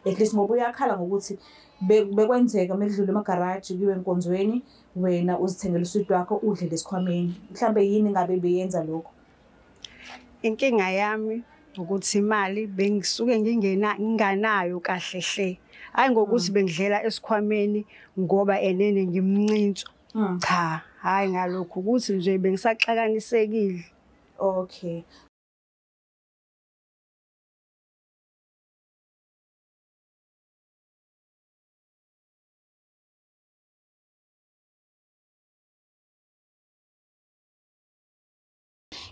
at least ngoba uyakhala ngokuthi bekwenzeka mekudlula emagaraji kuyiwe enkonzweni wena uzithengela uswidi wakho udle lesikhwameni. Mhlambe yini ngabe beyenza lokho? Inkinga yami ukuthi imali bengisuke nginganayo kahle hle. Hayi ngokuthi bengidlela esikhwameni ngoba enene ngimncinco. Cha, hayi ngalokho ukuthi nje bengisaxakanisekile. Okay.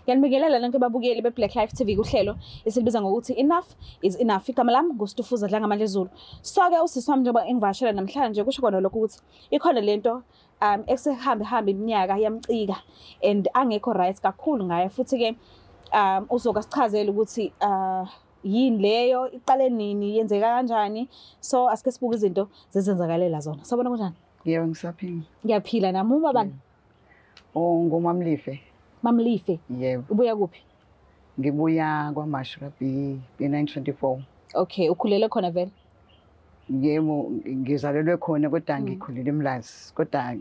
Ngiyanibingelela lonke ababukeli beBlack Life TV kuhlelo esilibiza ngokuthi Enough is Enough. Igama lami nguStufuza Dlangamandla Zulu. So-ke usisi wami njengoba engivashela namhlanje kusho kona lokho ukuthi ikhona lento esehambe iminyaka yamcika and angekho right kakhulu ngaye futhi-ke uzoka sichazela ukuthi yini leyo, iqale nini, yenzeka kanjani. So asike sibuke izinto zezenzakalela zona. Sabona kanjani? Yebo ngisaphila. Ngiyaphila nami. Uma bani? Ngumamlife. Mamlife. Yebo. Ubuya kuphi? Ngibuya kwaMashura B924. Okay, ukhulele khona vele? Yebo, ngizalelwe khona kodwa ngikhulele eMlazi. Kodwa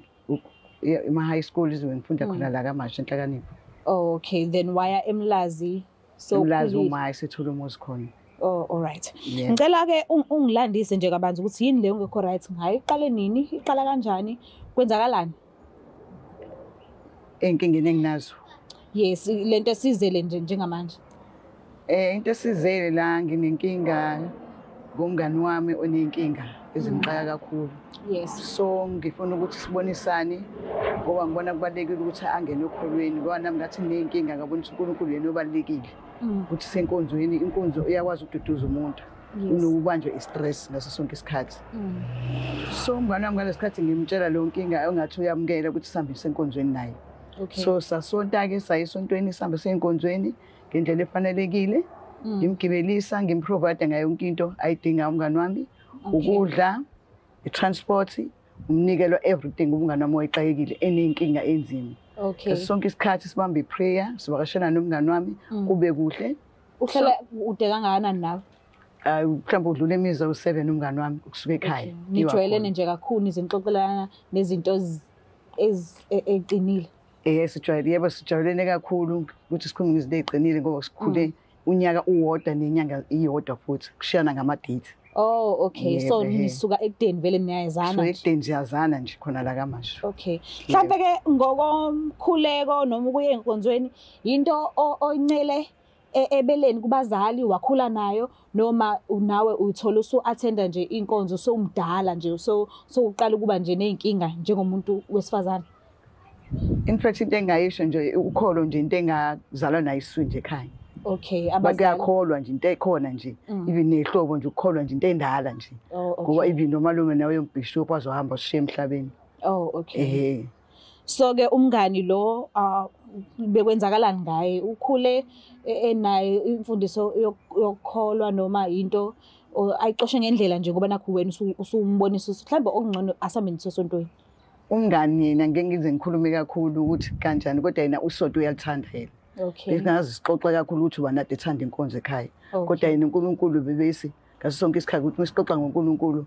high school ngifunda khona la kaMasha eNhlakanipho. Oh, okay, then waya eMlazi. So eMlazi uma esethula umuzi khona. Oh, all right. Ngicela ke ungilandise nje kabanzi ukuthi yini leyo ngekho right ngayo. Iqale nini? Iqala kanjani? Kwenzakalani? Enkingeni enginazo. Yes, lento esizele nje njengamanje. Into esizele la nginenkinga ngomngani wami onenkinga ezimxaka kakhulu. Yes. So ngifuna ukuthi sibonisane ngoba ngibona kubalekile ukuthi angene okholweni ngoba nami ngathi nenkinga ngabona ukuthi uNkulunkulu yena obalekile. Ukuthi senkonzweni inkonzo iyakwazi ukududuza umuntu. Unokubanjwa istress ngaso sonke isikhathi. So umngani wami ngalesikhathi ngimtshela lo nkinga engathi uyamukela ukuthi sihambe senkonzweni naye. Okay. So sasonta-ke sayisontweni sihambe senkonzweni ngendlela efanelekile. Ngimgibelisa ngimprovide ngayo yonke into ayidinga umngani wami. Ukudla, i-transport, umnikelo everything umngani wami oyixakekile enenkinga enzima. Okay. Sonke isikhathi sibamba iprayer, sivakashela nomngani wami kube kuhle. Uhlala ude kangakanani nawe? Mhlawumbe udlule imiza u7 umngani wami ukusuka ekhaya. Nijwayelene nje kakhulu nizixoxelana nezinto eziqinile. Sijwayele, yebo sijwayelene kakhulu ukuthi sikhulume izinto eziqinile ngoba sikhule unyaka uwodwa nenyanga iyodwa futhi kushiyana ngama-date. Oh, okay. So nisuka ekudeni vele niyazana. So ekudeni siyazana nje khona la kaMasha. Okay. Mhlawumbe ke ngokomkhuleko noma ukuya enkonzweni into oyincele ebeleni kubazali wakhula nayo noma nawe uyithola usu-attenda nje inkonzo sowumdala nje so uqala ukuba nje nezinkinga njengomuntu wesifazane? In fact into engayisho nje ukholo nje into engazalwa nayo isizwe nje ekhaya. Okay, bakuyakholwa nje into ekhona nje even nehlobo nje ukukholwa nje into endala nje ngoba even nomalume nawe yombishop azohamba ushiye emhlabeni. Oh, okay. So ke umngani lo bekwenzakalani ngaye? Ukhule enayo imfundiso yokukholwa noma into ayixoshe ngendlela nje ngoba nakho wena usumbonisa mhlawumbe okungcono asambe nisesontweni? Umngani yena ngeke ngize ngikhulume kakhulu ukuthi kanjani kodwa yena usonto uyalithanda yena. Okay. Ngazi sixoxa kakhulu ukuthi wena ethanda inkonzo ekhaya. Kodwa yena uNkulunkulu bebesi ngaso sonke isikhathi ukuthi mesixoxa ngoNkulunkulu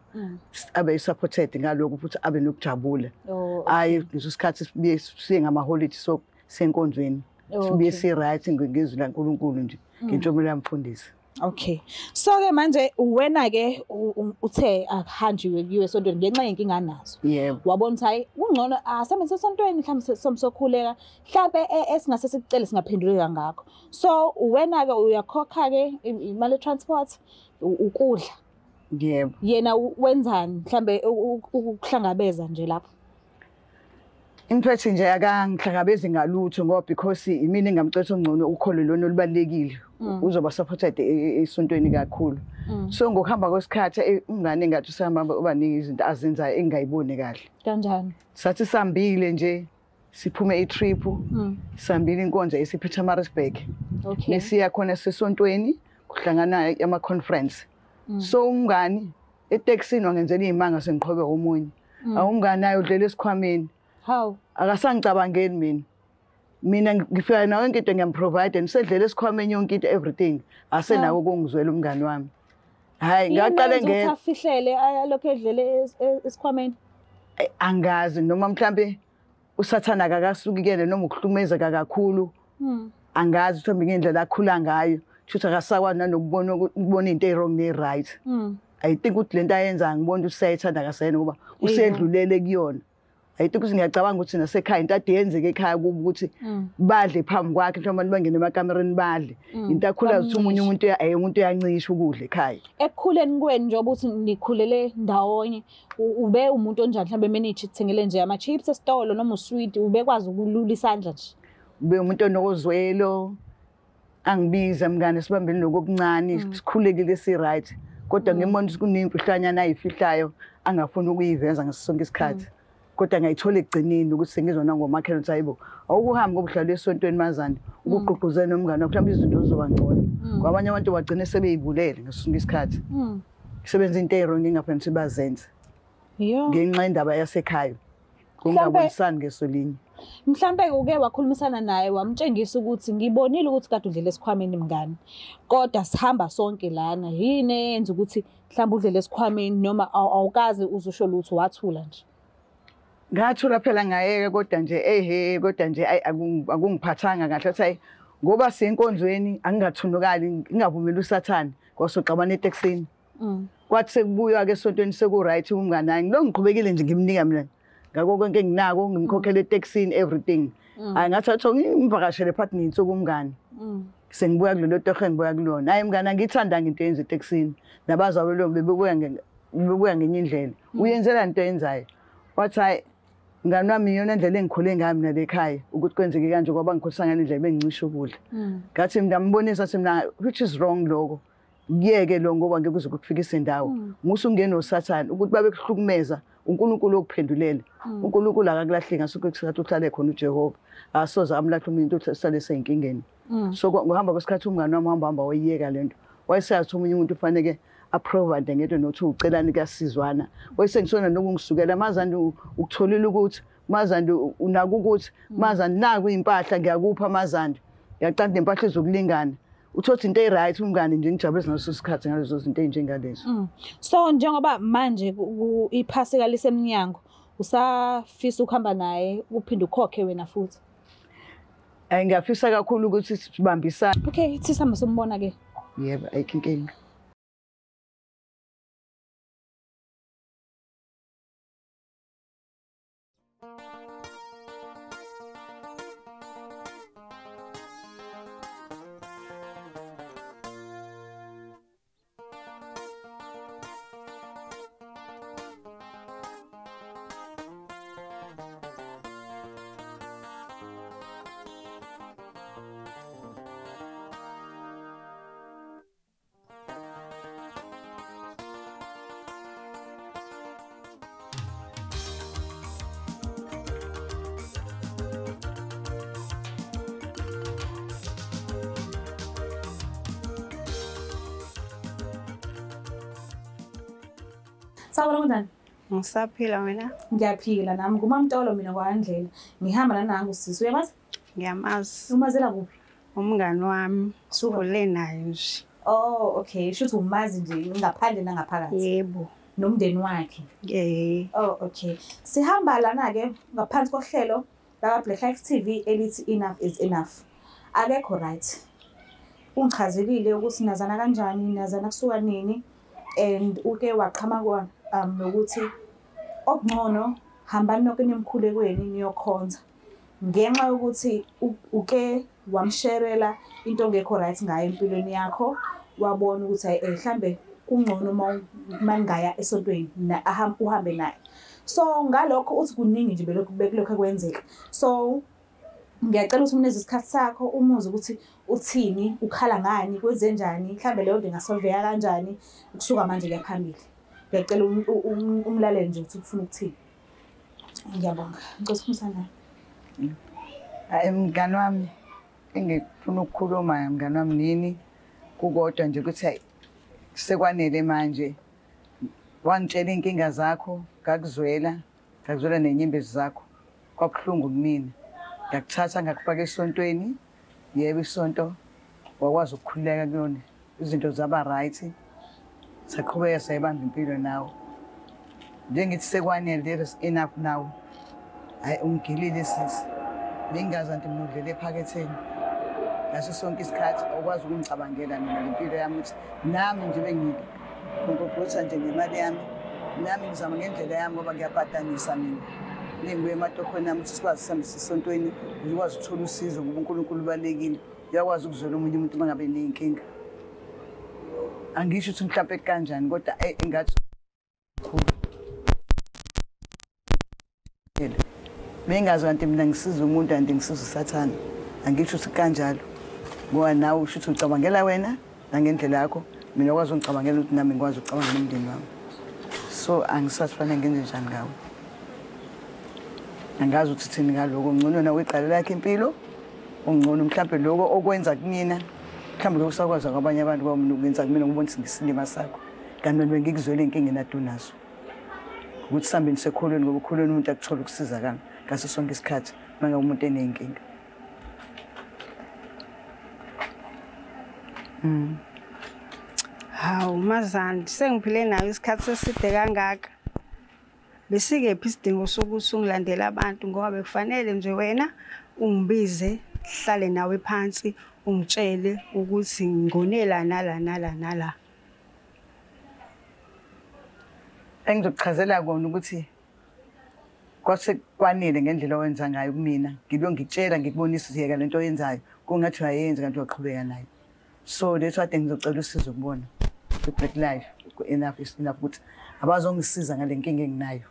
abe supported ngalokho futhi abe nokujabula. Hayi leso sikhathi siye ngama-holiday so senkonzweni. Sibuye si-right ngezwi laNkulunkulu nje ngentshomelo yamfundisi. Okay. So ke manje wena ke uthe akuhanjiwe kuyiwe esontweni ngenxa yenkinga nazo. Yebo. Wabona ukuthi hayi kungcono asambe sesontweni mhlawumbe somsokhuleka mhlawumbe esingase sikucele singaphenduleka ngakho. So wena ke uyakhokha ke imali transport ukudla. Yebo. Yena wenzani mhlawumbe ukuhlangabeza nje lapho? Imphethe nje akangihlangabezi ngalutho ngoba because imini engamcetha ongcono ukholo lona olubalekile uzoba supported esontweni kakhulu. So ngokuhamba kwesikhathi umngane engathi usahamba ubaningi izinto azenzayo engayiboni kahle. Kanjani? Sathi sambile nje siphume itrip sambile inkonzo esePietermaritzburg. Okay. Besiya khona sesontweni kuhlangana ama conference. So umngani eTexini wangenzela izimanga sengiqhobe omunye. Awumngani naye udlela esikhwameni. How? Akasangicabangeli mina ngifika nayo yonke into ngiyamprovide nisedlela esikhwameni yonke into everything asenako ukungizwela umngani wami. Hayi ngaqale afihlele ayalokho edlele esikhwameni. Angazi noma mhlambe usathana akasuki kuyena noma ukuhlumezeka kakhulu. Angazi mhlambe ngendlela akhula ngayo. Futhi akasakwazi nanokubona into e-wrong ne-right. I think ukuthi lento ayenza ngibona usayithanda kasena ngoba usedlulele kuyona. I think ukuthi ngiyacabanga ukuthi nasekhaya into ade yenzeke ekhaya kuba ukuthi badle phambi kwakhe mhlawumbe bangene emakamereni badle. Into akhula ukuthi umuntu uyancisha ukudla ekhaya. Ekukhuleni kweni njengoba uthi nikhulele ndawonye ube umuntu onjani mhlawumbe manager kuthengele nje ama chips esitolo noma usweet ubekwazi ukulula isandla nje. Ube umuntu onokozwelo angibiza mngane sibambele lokuncane sikhulekile si right kodwa ngimona ukuthi kunemfihlanyana ayifihlayo angafuni ukuyiveza ngaso sonke isikhathi. Kodwa ngayithola egcinini ukuthi sengizona ngomakhelwane ukuthi hayibo awukuhamba ngobuhlalo esontweni mazana ukugqugquzela nomngane wakho mhlawumbe izinto zizoba ngcono kwabanye abantu bagcine sebeyibulele ngaso sonke isikhathi isebenza into e-wrong engafanele bazenze ngenxa yendaba yasekhaya kungabonisani ngesolinye. Mhlambe uke wakhulumisana naye wamtshengisa ukuthi ngibonile ukuthi kade udlele esikhwameni mngani kodwa sihamba sonke lana yini eyenza ukuthi mhlawumbe udlele esikhwameni noma awukazi uzusho lutho wathula nje. Ngathula phela ngayeke kodwa nje kodwa nje akungiphathanga kahle ukuthi ngoba senkonzweni angingathunukali ngingavumeli usathane kwasoxabana eTexini. Kwathi sekubuya ke esontweni seku right umngane naye ngiqhubekile nje ngimnika mina ngakho konke enginako ngimkhokhela eTexini everything. Angathatha ngimvakashele partner insuku umngane. Sengibuya kulelo tohe ngibuya kulona. Hayi mngane ngithanda into yenza eTexini. Nabazawelo bebuya ngenye indlela. Uyenzela into yenzayo. Wathi hayi ngani wami yona indlela engikhule ngayo mina lekhaya ukuthi kwenzeke kanje ngoba ngikholisana indlela bengicisha ukudla. Ngathi mina ngambonisa ukuthi mina which is wrong lokho. Ngiyeke lo ngoba ngeke kuze kufikise indawo. Musu ungena usathana ukuthi babe kuhlukumeza uNkulunkulu okuphendulela. uNkulunkulu akakulahleki ngasuke kusathi uhlale khona uJehova. Asoza amlahla umuntu uhlale seyinkingeni. So ngohamba kwesikhathi umngane wami hamba wayiyeka lento. Wayesathi umunye umuntu ufanele aprovide ngento nothi ucelani kuyasizwana. Wayesengisona nokungisukela mazandi ukutholile ukuthi mazandi unaka ukuthi mazandi naku impahla ngiyakupha mazandi. Ngiyacanda impahla ezokulingana. Uthothi into e-right umngane nje ngijabulisa ngaso sikhathi ngalezo zinto ezinjengalezo. So njengoba manje iphasika lisemnyango usafisa ukuhamba naye uphinde ukhokhe wena futhi. Ngiyafisa kakhulu ukuthi sibambisane. Okay, ithi sihamba sombona ke. Yebo, ayikho inkinga. Sawubona kunjani? Ngisaphila wena? Ngiyaphila nami ngumamtolo mina kwaNdlela. Ngihamba nanangu sisi uyamazi? Ngiyamazi. Umazela kuphi? Umngane wami sikhule naye nje. Oh, okay. Shuthi umazi nje ngaphandle nangaphakathi. Yebo. Nomndeni wakhe. Oh, okay. Sihamba lana ke ngaphansi kohlelo la Black Life TV elithi Enough is Enough. Akekho right. Ungichazelile ukuthi nazana kanjani, nazana kusuka nini and uke waqhamakwa nokuthi okungcono hambani nonke nemkhulekweni niyokhonza. Ngenxa yokuthi uke wamsherela into ngekho right ngayo empilweni yakho wabona ukuthi mhlambe kungcono uma ngaya esontweni uhambe naye. So ngalokho uthi kuningi nje bekulokho kwenzeka. So ngiyacela ukuthi uneze isikhathi sakho umuze ukuthi uthini, ukhala ngani, kwenzenjani, mhlambe leyo nto ingasolveka kanjani ukusuka manje kuya phambili. Ngiyacela umlaleli nje ukuthi ufuna ukuthini. Ngiyabonga. Ngikuzifuna naye. Mngane wami engifuna ukukhuluma mngane wami nini kukodwa nje ukuthi sekwanele manje wangitshela inkinga zakho ngakuzwela nenyembezi zakho kwabuhlungu kumina ngakuthatha ngakufaka esontweni yebo isonto wakwazi ukukhuleka kuyona izinto zaba right Saqhubeka sayibamba impilo nawe. Njengithi sekwanele there is enough now. Hayi ungigilile sisi. Bengazi anti mina udlele ephaketheni. Ngaso sonke isikhathi awukwazi ukungicabangela mina ngempilo yami ukuthi nami nje bengikhonkokotha nje ngemali yami. Nami ngizama ngendlela yami ngoba ngiyabhadanisa mina. Nengibuye ematokhweni nami ukuthi sikwazi sihambisa isontweni, ukwazi ukuthola usizo ngoba uNkulunkulu ubalekile. Uyakwazi ukuzola umunye umuntu mangabe nenkinga. Angisho ukuthi mhlawumbe kanjani kodwa engathi bengazi kanti mina ngisiza umuntu kanti ngisiza uSathane. Angisho ukuthi kanjalo. Ngoba nawe usho ukuthi ucabangela wena nangendlela yakho, mina ukwazi ungicabangela ukuthi nami ngikwazi ukucabanga nomndeni wami. So angisazi fanele ngenze njani ngawe. Angazi ukuthi thini ngaloko ngcono nawe iqala lakhe impilo. Ungcono mhlawumbe lokho okwenza kumina mhlawumbe lokho sakwazi kwabanye abantu kwami ukwenza kumina ngibona ukuthi ngisilima sakho. Kanti mina ngikuzwele inkinga enadunazo. Ukuthi sambeni sekholweni ngoba ukholweni umuntu akuthola ukusizakala ngaso sonke isikhathi manje umuntu enenkinga. Hawu Mazandi sengiphile nayo isikhathi eside kangaka. Besikephi isidingo sokuthi ungilandele abantu ngoba bekufanele nje wena ungibize hlale nawe phansi ungitshele ukuthi ngonela nala. Engizokuchazela kona ukuthi kwase kwanele ngendlela owenza ngayo kumina. Ngibe ngikutshela ngikubonisa ukuthi yeka lento oyenzayo kungathi uyayenza kanti uyaqhubeka nayo. So that's why ngizocela usizo kubona. Black life enough is enough ukuthi abazongisiza ngale nkinga enginayo.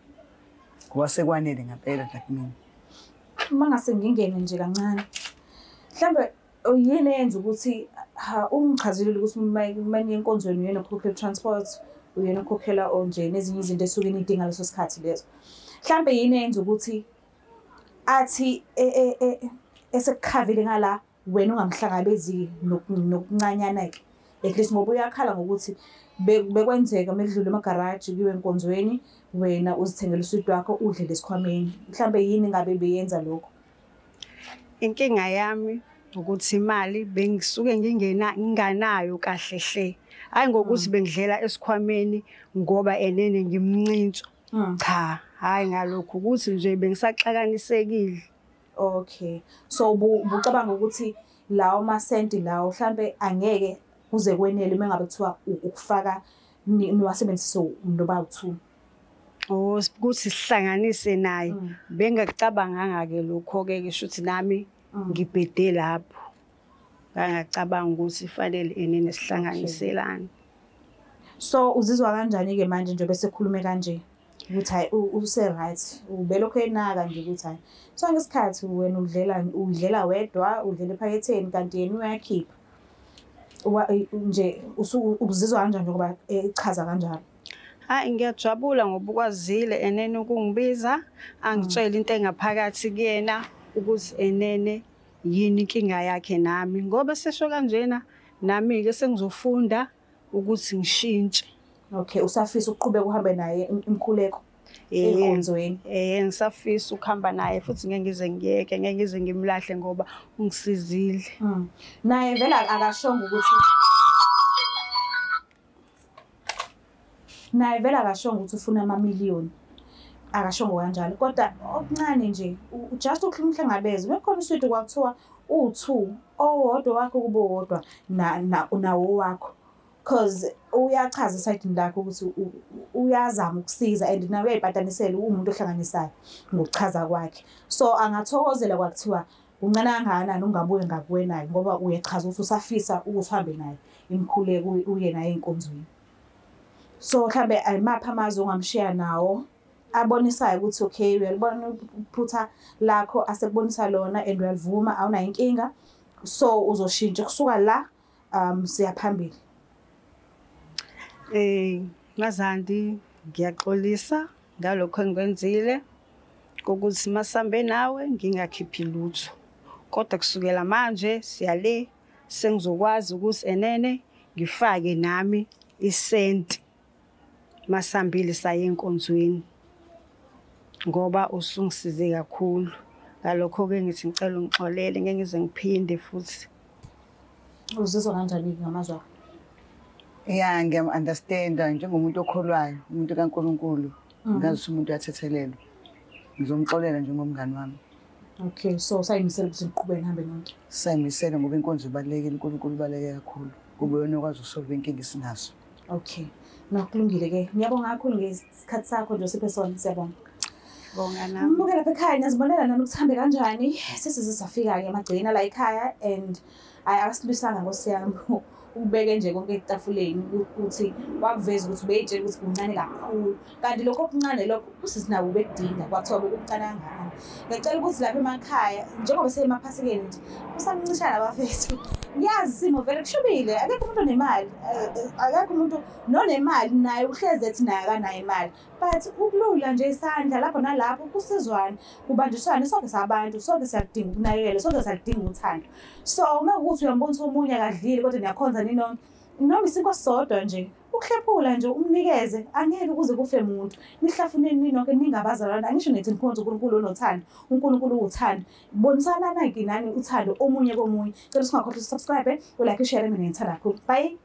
Ngoba sekwanele ngempela kumina. Mangase ngingene nje kancane. Mhlambe yini eyenza ukuthi ungichazile ukuthi manje enkonzweni uyena ukhokhela transport, uyena ukhokhela onje nezinye izinto esuke nidinga leso sikhathi leso. Mhlambe yini eyenza ukuthi athi esekukhavile ngala wena ungamhlangabezi nokuncanyana ke. At least ngoba uyakhala ngokuthi bekwenzeka mekudlule emagaraji kiwe enkonzweni wena uzithengela uswidi wakho udle lesikhwameni. Mhlambe yini ngabe beyenza lokho? Inkinga yami ukuthi imali bengisuke nginganayo kahle hle. Hayi ngokuthi bengidlela esikhwameni ngoba enene ngimncinco. Cha, hayi ngalokho ukuthi nje bengisaxakanisekile. Okay. So bucabanga ukuthi lawo masenti lawo mhlambe angeke kuze kwenele mengabe kuthiwa ukufaka niwasebenzise noba u2. Oh ukuthi sihlanganise naye. Bengakucabanganga ke lokho ke ngisho ukuthi nami ngibhede lapho. Ngangacabanga ukuthi fanele enene sihlanganiselana. So uzizwa kanjani ke manje nje bese khulume kanje? Ukuthi hayi use right ubelokho enaka nje ukuthi hayi so ngesikhathi wena udlela wedwa udlela ephaketheni kanti yena uyakhipha nje uzizwa kanjani ngoba echaza kanjalo? Hayi ngiyajabula ngoba ukwazile enene ukungibiza angitshela into engaphakathi kuyena ukuthi enene yini inkinga yakhe nami ngoba sesho kanjena nami ke sengizofunda ukuthi ngishintshe. Okay, usafisa ukuqhubeka uhambe naye imkhuleko enkonzweni? Ngisafisa ukuhamba naye futhi ngeke ngize ngiyeke, ngeke ngize ngimlahle ngoba ungisizile. Naye vela akashongo ukuthi ufuna amamiliyoni. Akashongo kanjalo kodwa okuncane nje just ukuhlangabeza bekhona uswidi kwakuthiwa u2 owodwa wakho kube wodwa nawo wakho. Because uyachaza isayidini lakho ukuthi uyazama ukusiza and nawe uyayibhatanisela umuntu ohlanganisayo ngokuchaza kwakhe. So angathokozela kwakuthiwa uncane kangakanani ungabuye ngakuwenayo ngoba uyachaza ukuthi usafisa ukuhambe naye imkhuleko uye naye enkonzweni. So mhlambe ayimapha amazwi ongamshiya nawo abonisayo ukuthi okay uyalibona iphutha lakho asekubonisa lona and uyalivuma awunayo inkinga so uzoshintsha kusuka la siya phambili. Mazandi ngiyaxolisa ngalokho engikwenzile ukuthi masambe nawe ngingakhiphi lutho. Kodwa kusukela manje siyale sengizokwazi ukuthi enene ngifake nami isenti masambile saye enkonzweni. Ngoba usungisize kakhulu. Ngalokho ke ngithi ngicela ungixolele ngeke ngize ngiphinde futhi. Uzizwa kanjani ngamazwi akho? Yeah, ngiyam-understanda njengomuntu okholwayo, umuntu kaNkulunkulu. Ngazi umuntu uyathethelelwa. Ngizomxolela njengomngani wami. Okay, so sayimisela ukuthi niqhubeke nihambe nonke. Sayimisela ngoba inkonzo ibalulekile, uNkulunkulu ubaluleke kakhulu. Kube yena okwazi ukusolve inkinga esinazo. Okay. Nakulungile ke. Ngiyabonga kakhulu ngesikhathi sakho nje osiphe sona, siyabonga. Bonga nami. Mbukela lapha ekhaya niyazibonela nani ukuthi hambe kanjani. Sesize safika ke emagcina la ekhaya and asilwisanga ngosiyami. Ubeke nje konke etafuleni ukuthi wakuveza ukuthi ubeyitshela ukuthi kuncane kakhulu kanti lokho okuncane lokho usisinawo ubekudinga kwathiwa bekuncane kangaka. Ngicela ukuthi lapha emakhaya njengoba seyemaphasikeni nje usamncishana abafethu. Ngiyazi isimo vele kushubile akekho umuntu onemali akekho umuntu nonemali naye uhleze ethi naye akanayo imali but ukulula nje isandla lapho nalapho kusizwana kubanjiswana sonke sabantu sonke siyadinga ukunakekela sonke siyadinga uthando. So uma ukuthi uyambonisa omunye akadlile kodwa niyakhonza ninonke noma isinko sodwa nje ukuhlephula nje umnikeze angeke ukuze kufe umuntu nihlafuneni ninonke ningabazalwana angisho nethi nikhonza uNkulunkulu onothando uNkulunkulu uthando bonisana nani uthando omunye komunye cela singakhohlwa subscribe ulike share mina ngithanda kakhulu bye.